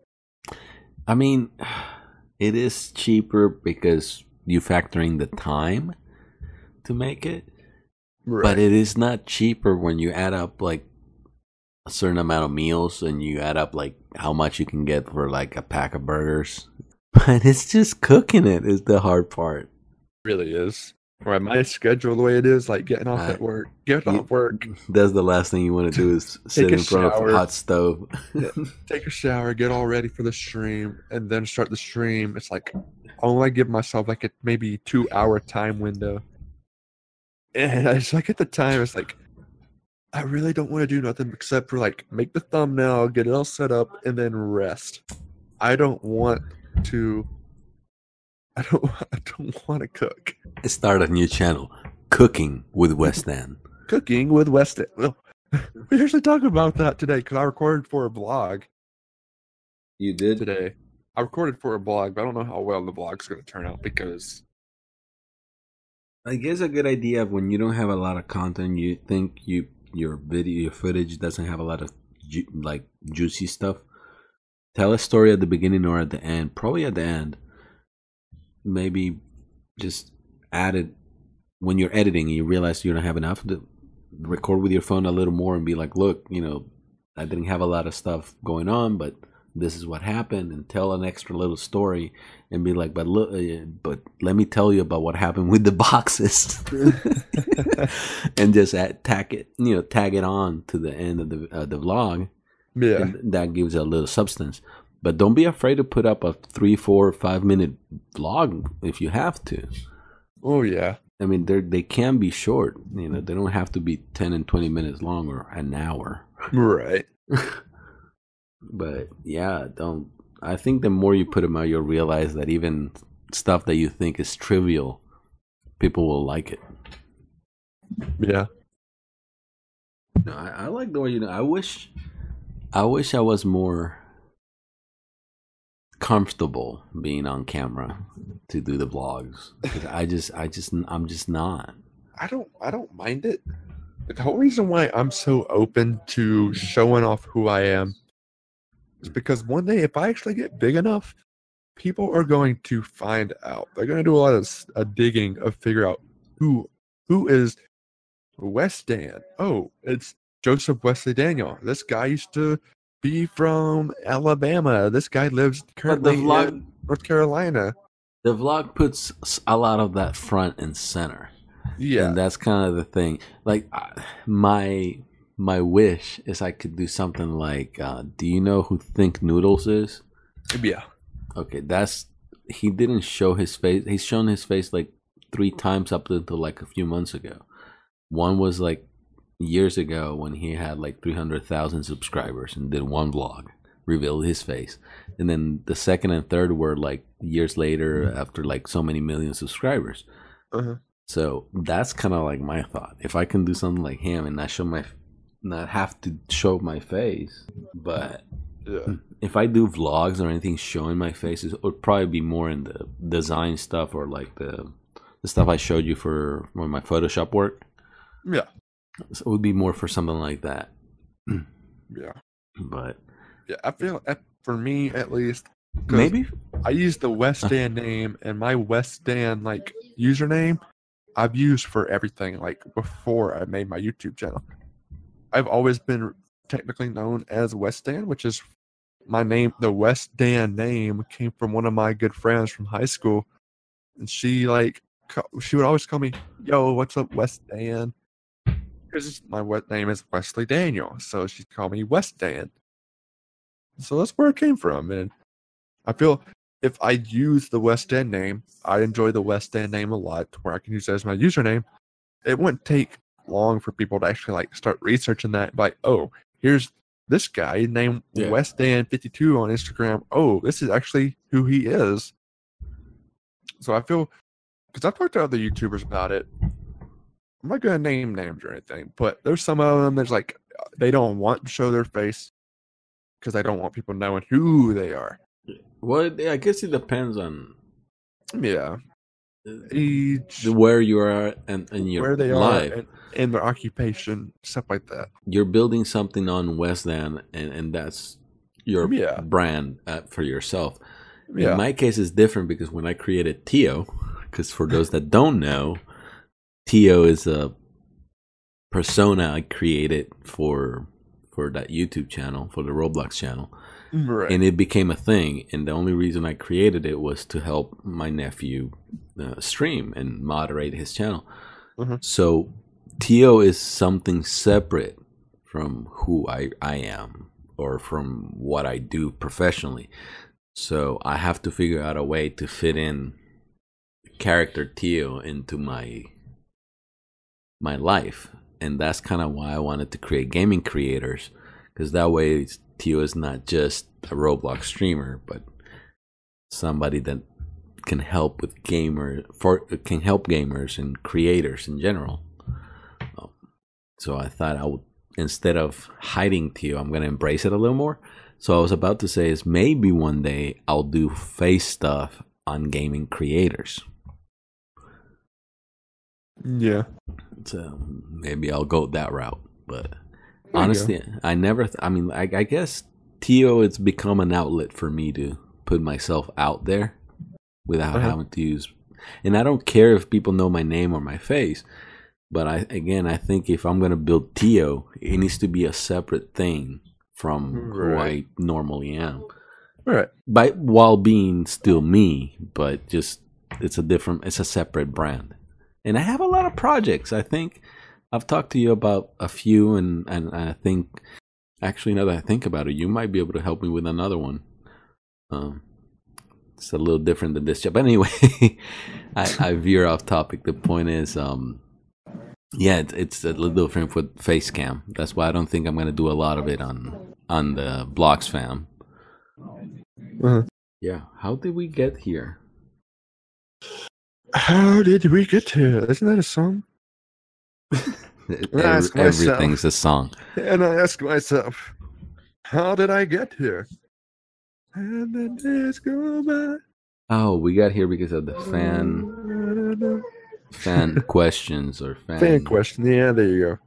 I mean, it is cheaper because you factor in the time to make it. Right. But it is not cheaper when you add up like a certain amount of meals and you add up like how much you can get for like a pack of burgers. But it's just cooking it is the hard part. It really is. Right, my schedule the way it is, like getting off at work, off work. That's the last thing you want to do is sit in front of a hot stove. Take a shower, get all ready for the stream, and then start the stream. It's like I only give myself like a maybe 2-hour time window. And it's like at the time, it's like I really don't want to do nothing except for like make the thumbnail, get it all set up, and then rest. I don't want to I don't want to cook. Start a new channel, Cooking with Wesdan. Cooking with Wesdan. Well, we actually talked about that today because I recorded for a blog. You did? Today. I recorded for a blog, but I don't know how well the blog's going to turn out because... I guess a good idea of when you don't have a lot of content, you think your footage doesn't have a lot of juicy stuff. Tell a story at the beginning or at the end. Probably at the end. Maybe just add it when you're editing and you realize you don't have enough. To record with your phone a little more and be like, look, I didn't have a lot of stuff going on, but this is what happened, and tell an extra little story and be like, but look, but let me tell you about what happened with the boxes. And just tag it on to the end of the vlog. Yeah. And that gives it a little substance. But don't be afraid to put up a 3, 4, 5 minute vlog if you have to. Oh yeah. I mean, they can be short. They don't have to be 10 and 20 minutes long or an hour. Right. But yeah, I think the more you put them out, you'll realize that even stuff that you think is trivial, people will like it. Yeah. No, I like the way I wish I was more comfortable being on camera to do the vlogs. I'm just not. I don't mind it. The whole reason why I'm so open to showing off who I am is because one day, if I actually get big enough, people are going to find out. They're going to do a lot of digging of figure out who is Wesdan. Oh, it's Joseph Wesley Daniel. This guy used to be from Alabama. This guy lives currently in North Carolina. The vlog puts a lot of that front and center. Yeah. And that's kind of the thing. Like, my wish is I could do something like, do you know who Think Noodles is? Yeah. Okay, he didn't show his face. He's shown his face like 3 times up until like a few months ago. One was like years ago when he had like 300,000 subscribers and did one vlog, revealed his face. And then the second and third were like years later after like so many million subscribers. Uh-huh. So that's kind of like my thought. If I can do something like him and not have to show my face, but yeah. If I do vlogs or anything showing my face, it would probably be more in the design stuff or like the stuff I showed you for my Photoshop work. Yeah. So it would be more for something like that. Yeah. But yeah, I feel for me at least, maybe I use the Wesdan name, and my Wesdan like username I've used for everything. Like before I made my YouTube channel, I've always been technically known as Wesdan, which is my name. The Wesdan name came from one of my good friends from high school, and she would always call me, "Yo, what's up, Wesdan?" Because my name is Wesley Daniel, so she called me Wesdan. So that's where it came from, and I feel if I use the Wesdan name, I enjoy the Wesdan name a lot, where I can use it as my username. It wouldn't take long for people to actually like start researching that. Like, oh, here's this guy named Wesdan52 on Instagram. Oh, this is actually who he is. So I feel, because I've talked to other YouTubers about it, I'm not going to name names or anything, but there's some of them that's like, they don't want to show their face because they don't want people knowing who they are. Well, I guess it depends on age, where you are and your where they life. are and their occupation, stuff like that. You're building something on Wesdan, and that's your brand for yourself. In my case, it's different because when I created Tio, because for those that don't know, Tio is a persona I created for that YouTube channel, for the Roblox channel. Right. And it became a thing. And the only reason I created it was to help my nephew stream and moderate his channel. Mm-hmm. So Tio is something separate from who I am or from what I do professionally. So I have to figure out a way to fit in character Tio into my life. And that's kind of why I wanted to create Gaming Creators, because that way Tio is not just a Roblox streamer, but somebody that can help with can help gamers and creators in general. So I thought I would, instead of hiding Tio, I'm gonna embrace it a little more. So I was about to say is maybe one day I'll do face stuff on Gaming Creators. Yeah. So maybe I'll go that route. But honestly, I guess Tio, it's become an outlet for me to put myself out there without having to use. And I don't care if people know my name or my face. But I think if I'm going to build Tio, it needs to be a separate thing from who I normally am. Right. While being still me, but just it's a separate brand. And I have a lot of projects. I think I've talked to you about a few, and I think actually now that I think about it, you might be able to help me with another one. It's a little different than this job. But anyway, I veer off topic. The point is, yeah, it's a little different with face cam. That's why I don't think I'm going to do a lot of it on the Blocks fam. Yeah, how did we get here? How did we get here? Isn't that a song? Everything's a song. And I ask myself, how did I get here? And then days go by. Oh, we got here because of the fan questions or fan question. Yeah, there you go.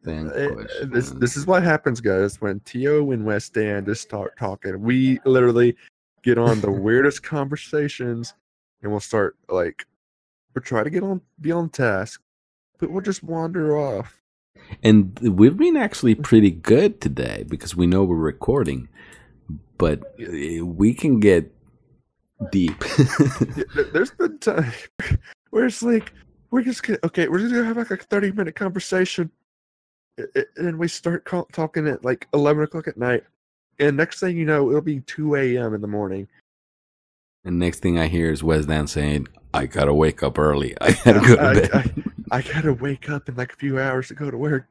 Fan questions. This is what happens, guys, when Tio and Wesdan just start talking. We literally get on the weirdest conversations, and we'll start we'll try to be on task, but we'll just wander off. And we've been actually pretty good today because we know we're recording, but we can get deep. There's been time where it's like we're just gonna have like a 30-minute conversation, and then we start talking at like 11 o'clock at night, and next thing you know, it'll be 2 a.m. in the morning. And next thing I hear is Wesdan saying, "I gotta wake up early. I gotta go to bed. I gotta wake up in like a few hours to go to work."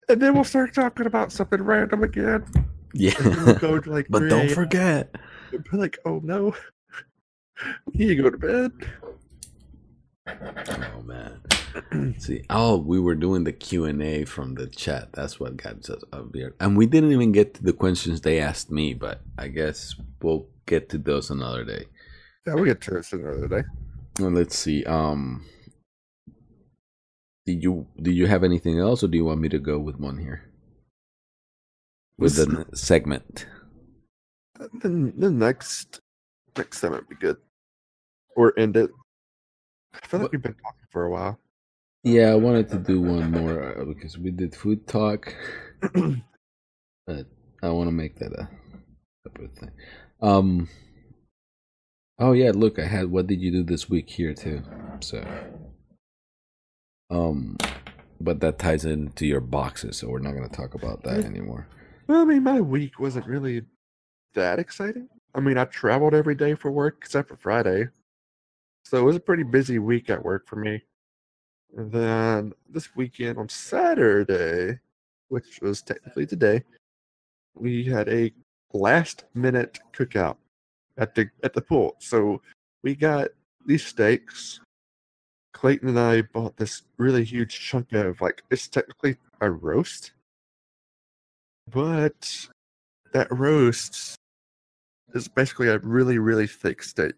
And then we'll start talking about something random again. Yeah. We'll go to but don't forget. We're like, oh no, we need to go to bed. Oh man. See, we were doing the Q&A from the chat. That's what got us up here. And we didn't even get to the questions they asked me, but I guess we'll get to those another day. Yeah, we'll get to it another day. Well, let's see. Did you have anything else, or do you want me to go with one here? With the segment. The next segment would be good. Or end it. I feel like we've been talking for a while. Yeah, I wanted to do one more because we did food talk. But I want to make that a separate thing. Oh yeah, look, I had what did you do this week here too. So but that ties into your boxes, so we're not going to talk about that anymore. Well, I mean, my week wasn't really that exciting. I mean, I traveled every day for work except for Friday. So it was a pretty busy week at work for me. And then this weekend on Saturday, which was technically today, we had a last-minute cookout at the pool. So we got these steaks. Clayton and I bought this really huge chunk of, it's technically a roast. But that roast is basically a really, really thick steak.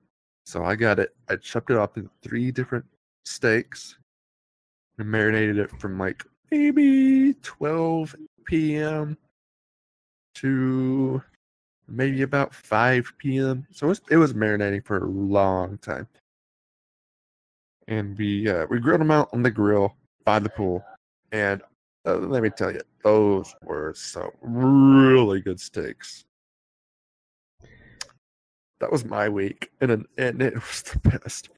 So I chopped it up in 3 different steaks and marinated it from maybe 12 p.m. to maybe about 5 p.m. So it was marinating for a long time. And we grilled them out on the grill by the pool. And let me tell you, those were some really good steaks. That was my week, and it was the best.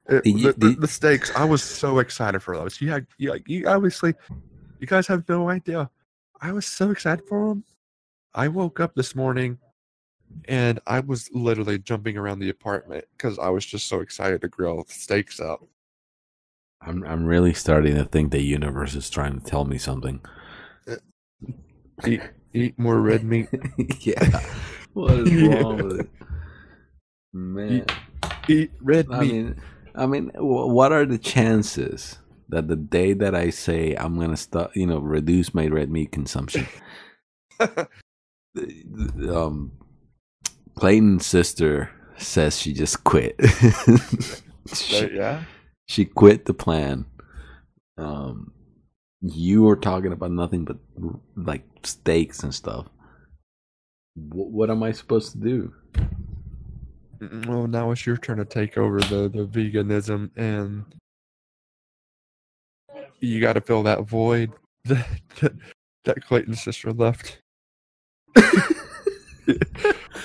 The steaks, I was so excited for those. You obviously, you guys have no idea. I was so excited for them. I woke up this morning, and I was literally jumping around the apartment because I was just so excited to grill the steaks out. I'm really starting to think the universe is trying to tell me something. Eat more red meat. Yeah. What is wrong with it? Man, Eat red meat. I mean, what are the chances that the day that I say I'm gonna stop, reduce my red meat consumption, Clayton's sister says she just quit. Yeah. She quit the plan. You were talking about nothing but like steaks and stuff. What am I supposed to do? Well, now it's your turn to take over the veganism, and you got to fill that void that Clayton's sister left.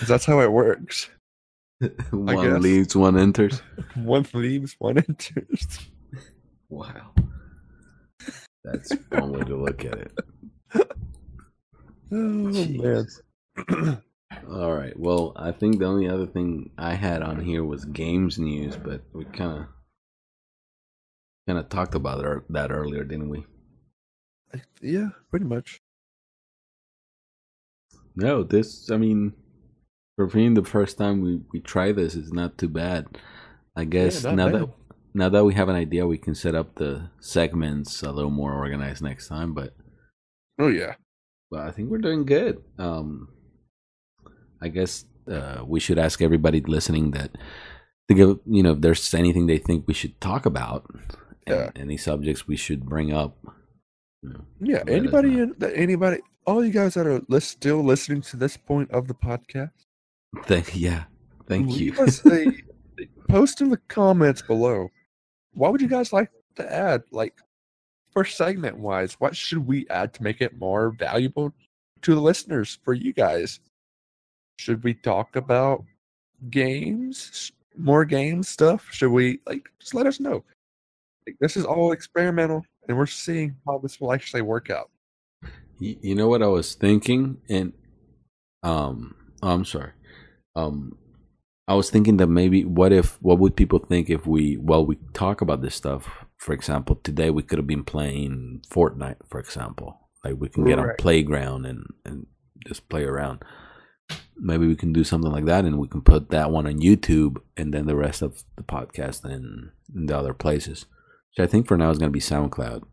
That's how it works. One leaves, one enters. One leaves, one enters. Wow. That's one way to look at it. Oh, man. All right. Well, I think the only other thing I had on here was games news, but we kind of talked about that earlier, didn't we? Yeah, pretty much. No, for being the first time we try this, is not too bad. I guess now that we have an idea, we can set up the segments a little more organized next time. But oh yeah, but I think we're doing good. I guess we should ask everybody listening that to give if there's anything they think we should talk about, and any subjects we should bring up. Yeah, anybody, all you guys that are still listening to this point of the podcast. Thank you. Leave us post in the comments below. What would you guys like to add? Like, for segment wise, what should we add to make it more valuable to the listeners for you guys? Should we talk about games, more game stuff? Should we just let us know? This is all experimental, and we're seeing how this will actually work out. You know what I was thinking, and I'm sorry. I was thinking that maybe what would people think if we talk about this stuff? For example, today we could have been playing Fortnite, for example. Like we can get on Playground and just play around. Maybe we can do something like that, and we can put that one on YouTube, and then the rest of the podcast in the other places. So I think for now it's going to be SoundCloud.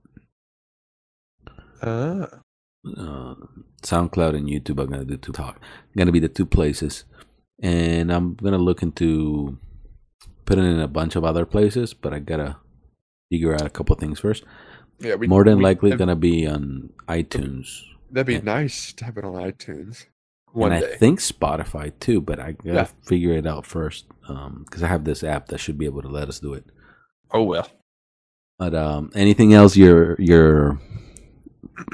SoundCloud and YouTube are going to be the two places. And I'm going to look into putting it in a bunch of other places, but I got to figure out a couple things first. Yeah, more than likely going to be on iTunes. That'd be nice to have it on iTunes. I think Spotify too, but I got to figure it out first because I have this app that should be able to let us do it. Oh, well. But anything else your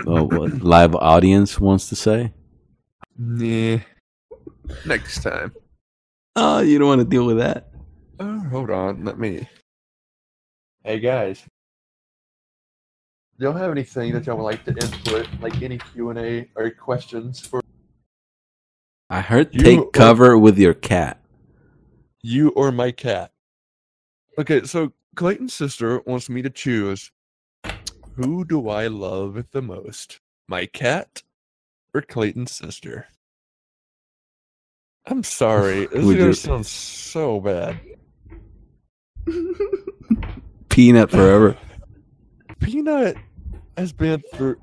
live audience wants to say? Nah. Next time. Oh, you don't want to deal with that? Oh, hold on. Let me. Hey, guys. Y'all have anything that y'all would like to input? Like any Q&A or questions for? I heard take cover with your cat. You or my cat. Okay, so Clayton's sister wants me to choose. Who do I love the most? My cat or Clayton's sister? I'm sorry. This is going to sound so bad. Peanut forever. Peanut has been through...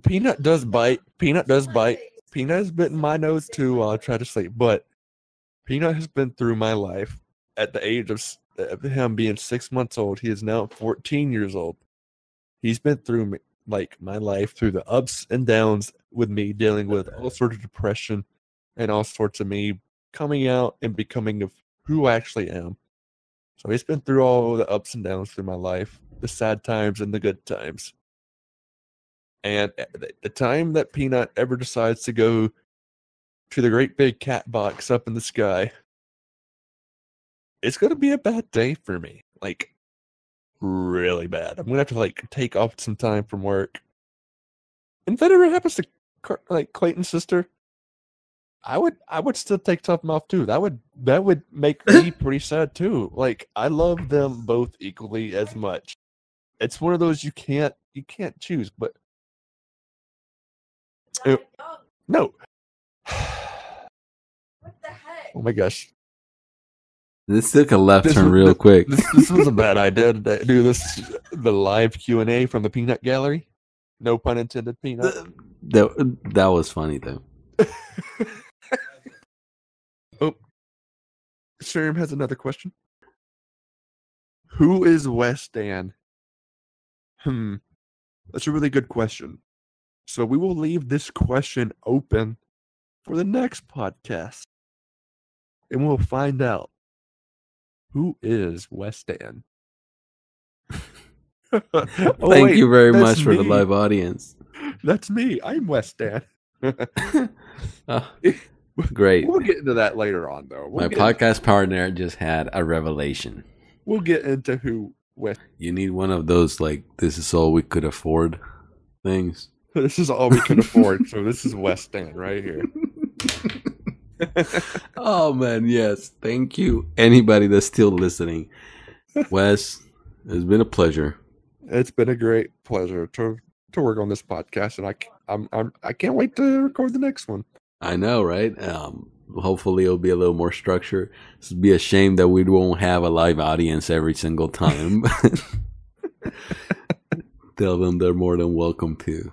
Peanut does bite. Peanut has bitten my nose too while I try to sleep. But Peanut has been through my life. At the age of him being 6 months old, he is now 14 years old. He's been through my life, through the ups and downs with me dealing with all sorts of depression and all sorts of me coming out and becoming of who I actually am. So he's been through all the ups and downs through my life, the sad times and the good times. And the time that Peanut ever decides to go to the great big cat box up in the sky, it's going to be a bad day for me. Really bad. I'm going to have to take off some time from work. And if that ever happens to Clayton's sister, I would still take time off too. That would make me pretty sad too. I love them both equally as much. It's one of those you can't choose, but no. What the heck? Oh my gosh. This took a left turn real quick. This was a bad idea to do the live Q&A from the Peanut Gallery. No pun intended, Peanut. That was funny, though. Oh, Sheriam has another question. Who is Wesdan? That's a really good question. So we will leave this question open for the next podcast. And we'll find out who is Wesdan. Thank you very much for the live audience. That's me. I'm Wesdan. Great. We'll get into that later on, though. My podcast partner just had a revelation. We'll get into who West. You need one of those, like, this is all we could afford things. This is all we can afford. So this is Wesdan right here. Oh, man, yes. Thank you, anybody that's still listening. Wes, it's been a pleasure. It's been a great pleasure to work on this podcast, and I can't wait to record the next one. I know, right? Hopefully it'll be a little more structured. It'd be a shame that we won't have a live audience every single time. Tell them they're more than welcome to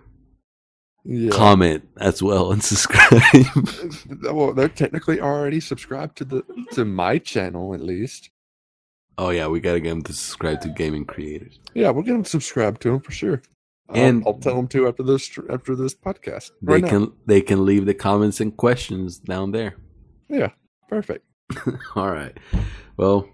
comment as well and subscribe. Well, they're technically already subscribed to my channel, at least. Oh yeah, we gotta get them to subscribe to Gaming Creators. Yeah, we'll get them subscribed to them for sure. And I'll tell them to after this podcast. They can leave the comments and questions down there. Yeah, perfect. All right. Well,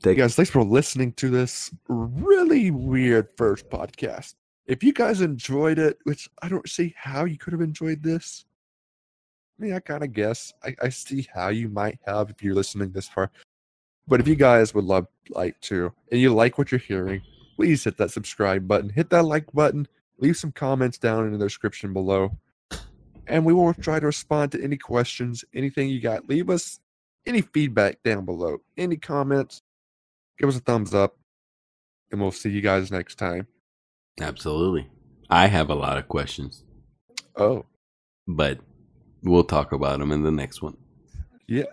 guys, thanks for listening to this really weird first podcast. If you guys enjoyed it, which I don't see how you could have enjoyed this. I mean, I kind of guess. I see how you might have if you're listening this far. But if you guys would like to, and you like what you're hearing, please hit that subscribe button, hit that like button, leave some comments down in the description below. And we will try to respond to any questions, anything you got. Leave us any feedback down below, any comments. Give us a thumbs up, and we'll see you guys next time. Absolutely. I have a lot of questions. Oh. But we'll talk about them in the next one. Yeah.